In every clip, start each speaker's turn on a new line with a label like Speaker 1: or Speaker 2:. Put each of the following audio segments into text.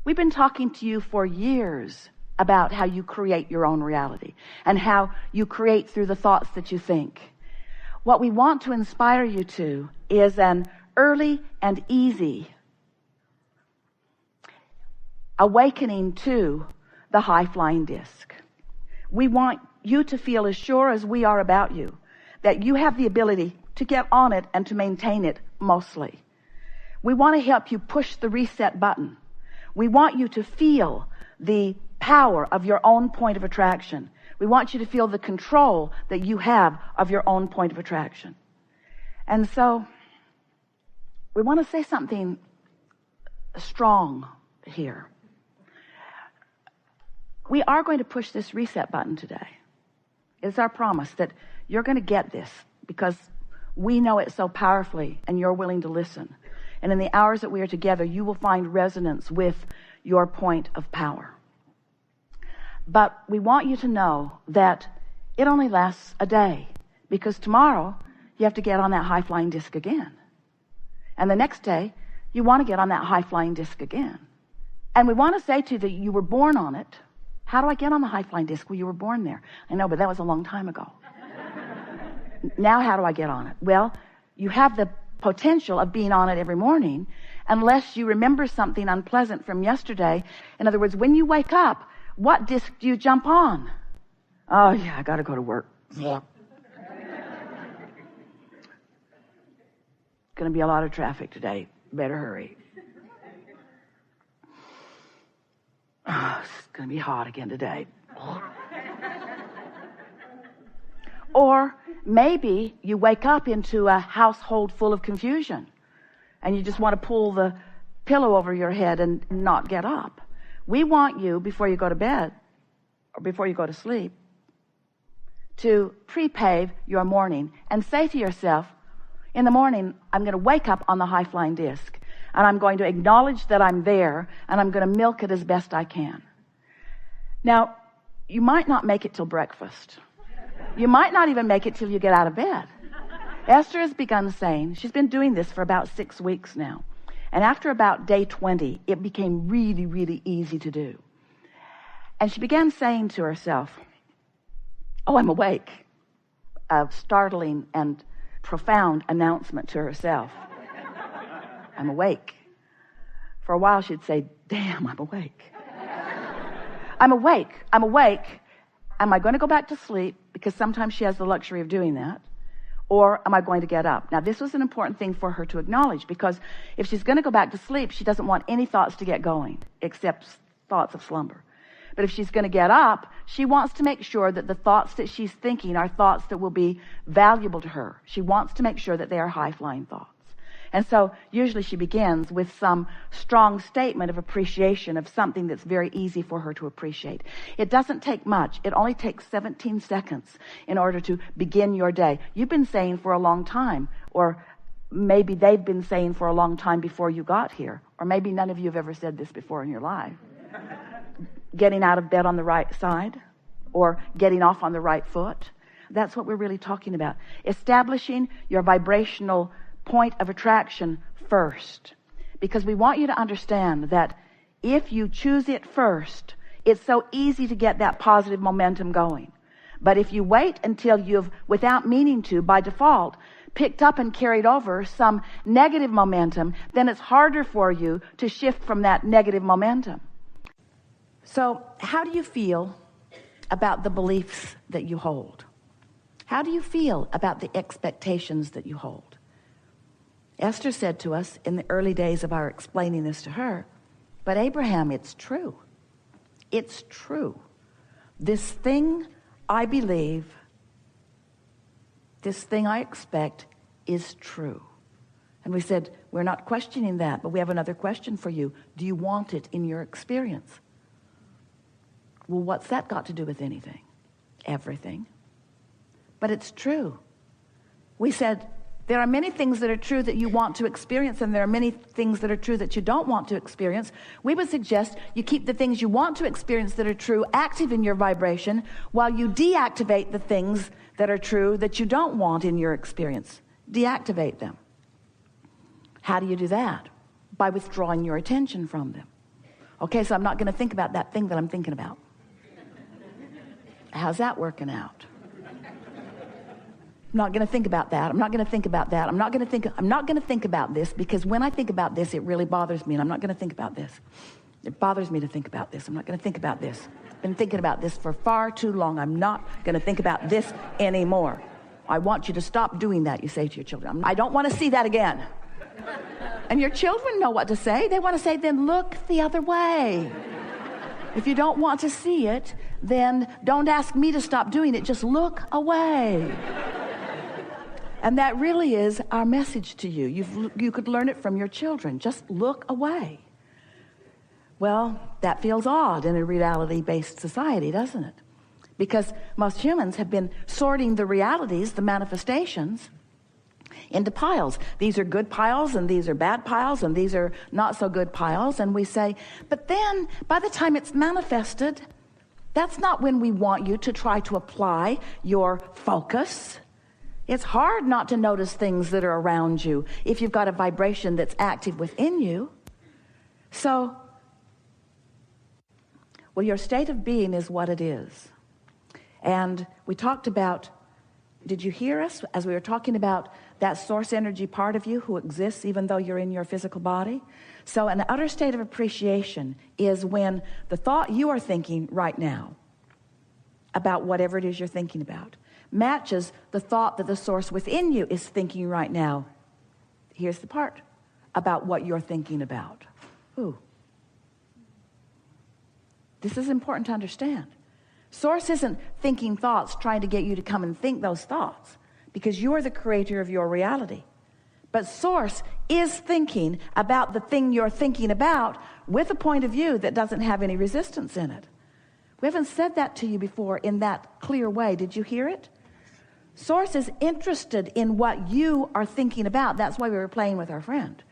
Speaker 1: We've been talking to you for years about how you create your own reality and how you create through the thoughts that you think. What we want to inspire you to is an early and easy awakening to the high-flying disc. We want you to feel as sure as we are about you that you have the ability to get on it and to maintain it mostly. We want to help you push the reset button. We want you to feel the power of your own point of attraction. We want you to feel the control that you have of your own point of attraction. And so we want to say something strong here. We are going to push this reset button today. It's our promise that you're going to get this because we know it so powerfully and you're willing to listen. And in the hours that we are together, you will find resonance with your point of power. But we want you to know that it only lasts a day, because tomorrow you have to get on that high-flying disc again. And the next day, you want to get on that high-flying disc again. And we want to say to you that you were born on it. How do I get on the high-flying disc? Well, you were born there. I know, but that was a long time ago. Now how do I get on it? Well, you have the potential of being on it every morning unless you remember something unpleasant from yesterday. In other words, when you wake up, what disc do you jump on? Oh yeah, I gotta go to work. Yeah. Gonna be a lot of traffic today. Better hurry. Oh, it's gonna be hot again today. Or maybe you wake up into a household full of confusion and you just want to pull the pillow over your head and not get up. We want you, before you go to bed or before you go to sleep, to pre-pave your morning and say to yourself, in the morning, I'm going to wake up on the high-flying disc and I'm going to acknowledge that I'm there and I'm going to milk it as best I can. Now, you might not make it till breakfast. You might not even make it till you get out of bed. Esther has begun saying, she's been doing this for about 6 weeks now. And after about day 20, it became really, really easy to do. And she began saying to herself, oh, I'm awake. A startling and profound announcement to herself. I'm awake. For a while she'd say, damn, I'm awake. I'm awake. I'm awake. Am I going to go back to sleep? Because sometimes she has the luxury of doing that. Or am I going to get up? Now, this was an important thing for her to acknowledge, because if she's going to go back to sleep, she doesn't want any thoughts to get going, except thoughts of slumber. But if she's going to get up, she wants to make sure that the thoughts that she's thinking are thoughts that will be valuable to her. She wants to make sure that they are high-flying thoughts. And so usually she begins with some strong statement of appreciation of something that's very easy for her to appreciate. It doesn't take much. It only takes 17 seconds in order to begin your day. You've been saying for a long time, or maybe they've been saying for a long time before you got here, or maybe none of you have ever said this before in your life. Getting out of bed on the right side, or getting off on the right foot. That's what we're really talking about. Establishing your vibrational point of attraction first, because we want you to understand that if you choose it first, it's so easy to get that positive momentum going. But if you wait until you've, without meaning to, by default, picked up and carried over some negative momentum, then it's harder for you to shift from that negative momentum. So how do you feel about the beliefs that you hold? How do you feel about the expectations that you hold? Esther said to us in the early days of our explaining this to her, but Abraham, it's true. It's true. This thing I believe, this thing I expect is true. And we said, we're not questioning that, but we have another question for you. Do you want it in your experience? Well, what's that got to do with anything? Everything. But it's true. We said, there are many things that are true that you want to experience, and there are many things that are true that you don't want to experience. We would suggest you keep the things you want to experience that are true active in your vibration, while you deactivate the things that are true that you don't want in your experience. Deactivate them. How do you do that? By withdrawing your attention from them. Okay, so I'm not going to think about that thing that I'm thinking about. How's that working out? I'm not going to think about that. I'm not going to think about that. I'm not going to think about this, because when I think about this, it really bothers me, and I'm not going to think about this. It bothers me to think about this. I'm not going to think about this. I've been thinking about this for far too long. I'm not going to think about this anymore. I want you to stop doing that, you say to your children. I don't want to see that again. And your children know what to say. They want to say, then look the other way. If you don't want to see it, then don't ask me to stop doing it. Just look away. And that really is our message to you. You could learn it from your children. Just look away. Well, that feels odd in a reality-based society, doesn't it? Because most humans have been sorting the realities, the manifestations, into piles. These are good piles, and these are bad piles, and these are not so good piles. And we say, but then by the time it's manifested, that's not when we want you to try to apply your focus. It's hard not to notice things that are around you if you've got a vibration that's active within you. So, well, your state of being is what it is. And we talked about, did you hear us as we were talking about that source energy part of you who exists even though you're in your physical body? So an utter state of appreciation is when the thought you are thinking right now about whatever it is you're thinking about matches the thought that the source within you is thinking right now. Here's the part about what you're thinking about. Ooh. This is important to understand. Source isn't thinking thoughts trying to get you to come and think those thoughts, because you're the creator of your reality. But source is thinking about the thing you're thinking about with a point of view that doesn't have any resistance in it. We haven't said that to you before in that clear way. Did you hear it? Source is interested in what you are thinking about. That's why we were playing with our friend.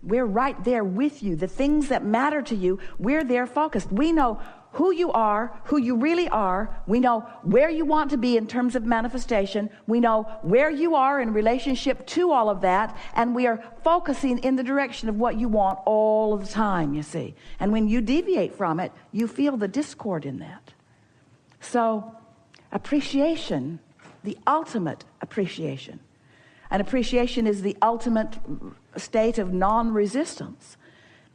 Speaker 1: We're right there with you. The things that matter to you, we're there focused. We know who you are, who you really are. We know where you want to be in terms of manifestation. We know where you are in relationship to all of that. And we are focusing in the direction of what you want all of the time, you see. And when you deviate from it, you feel the discord in that. So appreciation, the ultimate appreciation. And appreciation is the ultimate state of non-resistance.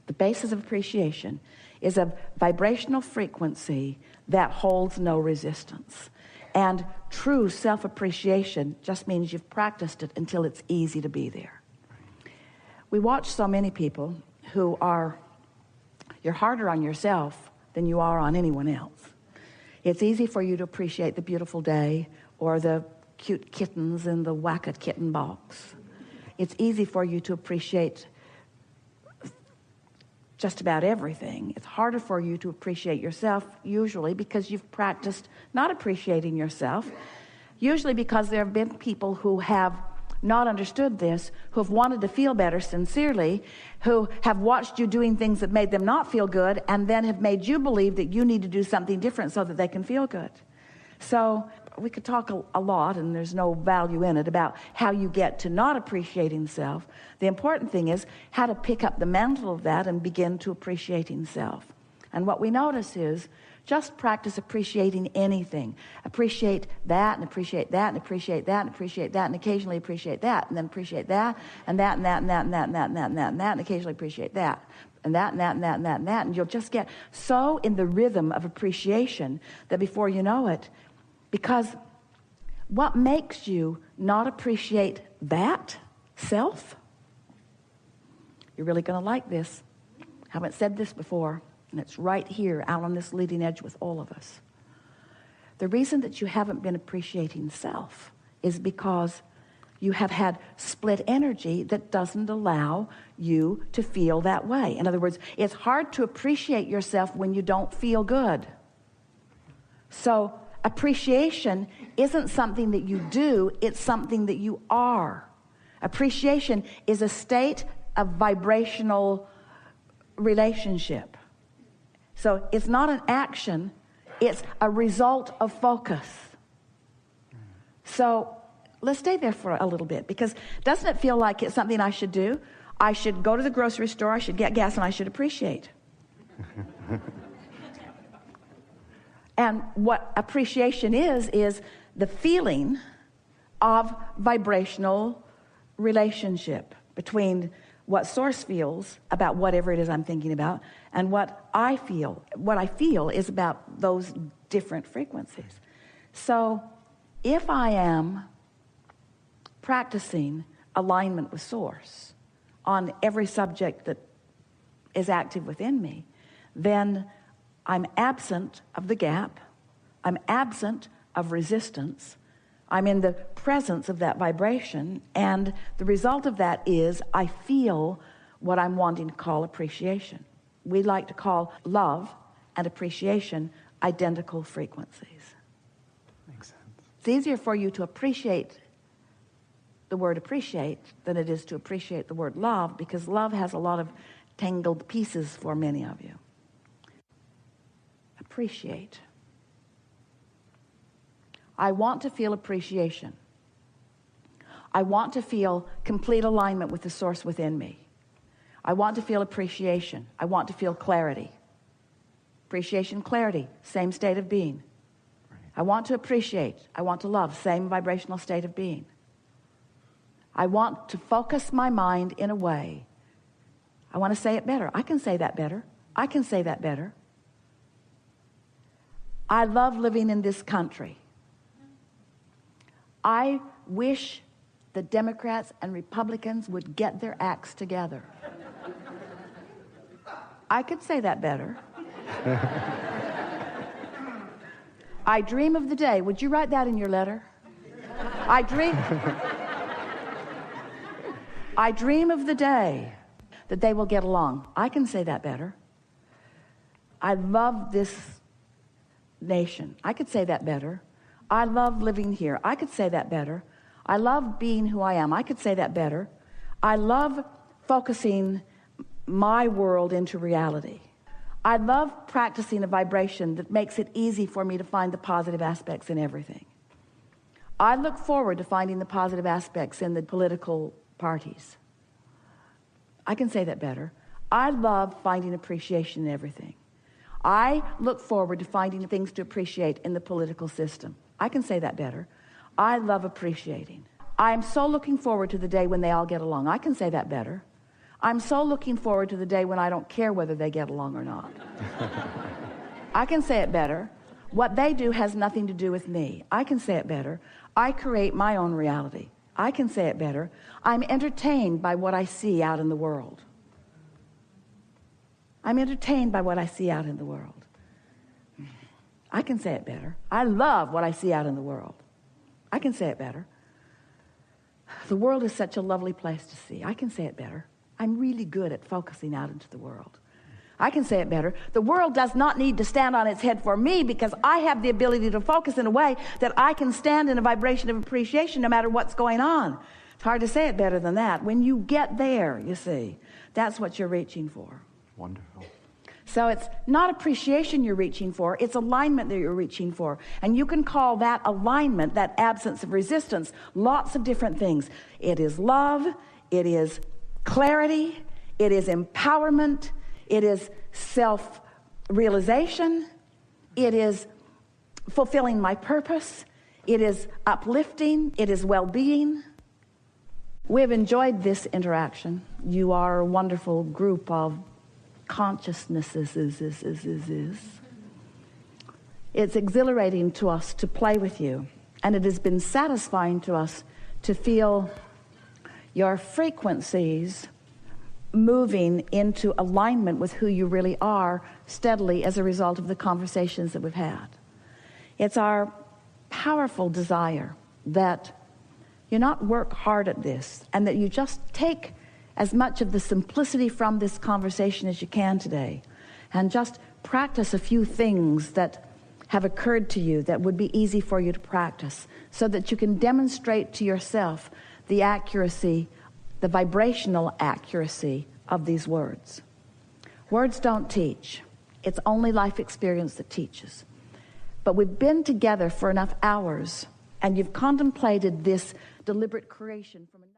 Speaker 1: The basis of appreciation is a vibrational frequency that holds no resistance. And true self-appreciation just means you've practiced it until it's easy to be there. We watch so many people who you're harder on yourself than you are on anyone else. It's easy for you to appreciate the beautiful day or the cute kittens in the whack-a-kitten box. It's easy for you to appreciate just about everything. It's harder for you to appreciate yourself, usually because you've practiced not appreciating yourself, usually because there have been people who have not understood this, who have wanted to feel better sincerely, who have watched you doing things that made them not feel good, and then have made you believe that you need to do something different so that they can feel good. So we could talk a lot, and there's no value in it, about how you get to not appreciating self. The important thing is how to pick up the mantle of that and begin to appreciating self. And what we notice is just practice appreciating anything. Appreciate that, and appreciate that, and appreciate that, and appreciate that, and occasionally appreciate that, and then appreciate that, and that, and that, and that, and that, and that, and that, and that, and that, and occasionally appreciate that. And that, and that, and that, and that, and that. And you'll just get so in the rhythm of appreciation that before you know it, because what makes you not appreciate that self? You're really going to like this. I haven't said this before, and it's right here out on this leading edge with all of us. The reason that you haven't been appreciating self is because you have had split energy that doesn't allow you to feel that way. In other words, it's hard to appreciate yourself when you don't feel good. So appreciation isn't something that you do, it's something that you are. Appreciation is a state of vibrational relationship. So it's not an action, it's a result of focus. So let's stay there for a little bit, because doesn't it feel like it's something I should do? I should go to the grocery store, I should get gas, and I should appreciate. And what appreciation is the feeling of vibrational relationship between what source feels about whatever it is I'm thinking about and what I feel. What I feel is about those different frequencies. So if I am practicing alignment with source on every subject that is active within me, then I'm absent of the gap. I'm absent of resistance. I'm in the presence of that vibration, and the result of that is I feel what I'm wanting to call appreciation. We like to call love and appreciation identical frequencies.
Speaker 2: Makes sense.
Speaker 1: It's easier for you to appreciate the word appreciate than it is to appreciate the word love, because love has a lot of tangled pieces for many of you. Appreciate. I want to feel appreciation. I want to feel complete alignment with the source within me. I want to feel appreciation. I want to feel clarity. Appreciation, clarity, same state of being.
Speaker 2: Right.
Speaker 1: I want to appreciate. I want to love, same vibrational state of being. I want to focus my mind in a way. I want to say it better. I can say that better. I can say that better. I love living in this country. I wish the Democrats and Republicans would get their acts together. I could say that better. I dream of the day. Would you write that in your letter? I dream of the day that they will get along. I can say that better. I love this nation. I could say that better. I love living here. I could say that better. I love being who I am. I could say that better. I love focusing my world into reality. I love practicing a vibration that makes it easy for me to find the positive aspects in everything. I look forward to finding the positive aspects in the political parties. I can say that better. I love finding appreciation in everything. I look forward to finding things to appreciate in the political system. I can say that better. I love appreciating. I'm so looking forward to the day when they all get along. I can say that better. I'm so looking forward to the day when I don't care whether they get along or not. I can say it better. What they do has nothing to do with me. I can say it better. I create my own reality. I can say it better. I'm entertained by what I see out in the world. I'm entertained by what I see out in the world. I can say it better. I love what I see out in the world. I can say it better. The world is such a lovely place to see. I can say it better. I'm really good at focusing out into the world. I can say it better. The world does not need to stand on its head for me, because I have the ability to focus in a way that I can stand in a vibration of appreciation no matter what's going on. It's hard to say it better than that. When you get there, you see, that's what you're reaching for.
Speaker 2: Wonderful.
Speaker 1: So it's not appreciation you're reaching for, it's alignment that you're reaching for. And you can call that alignment, that absence of resistance, lots of different things. It is love, it is clarity, it is empowerment, it is self-realization, it is fulfilling my purpose, it is uplifting, it is well-being. We've enjoyed this interaction. You are a wonderful group of consciousnesses. It's exhilarating to us to play with you, and it has been satisfying to us to feel your frequencies moving into alignment with who you really are steadily as a result of the conversations that we've had. It's our powerful desire that you not work hard at this, and that you just take as much of the simplicity from this conversation as you can today, and just practice a few things that have occurred to you that would be easy for you to practice, so that you can demonstrate to yourself the accuracy, the vibrational accuracy of these words. Words don't teach. It's only life experience that teaches. But we've been together for enough hours, and you've contemplated this deliberate creation from another.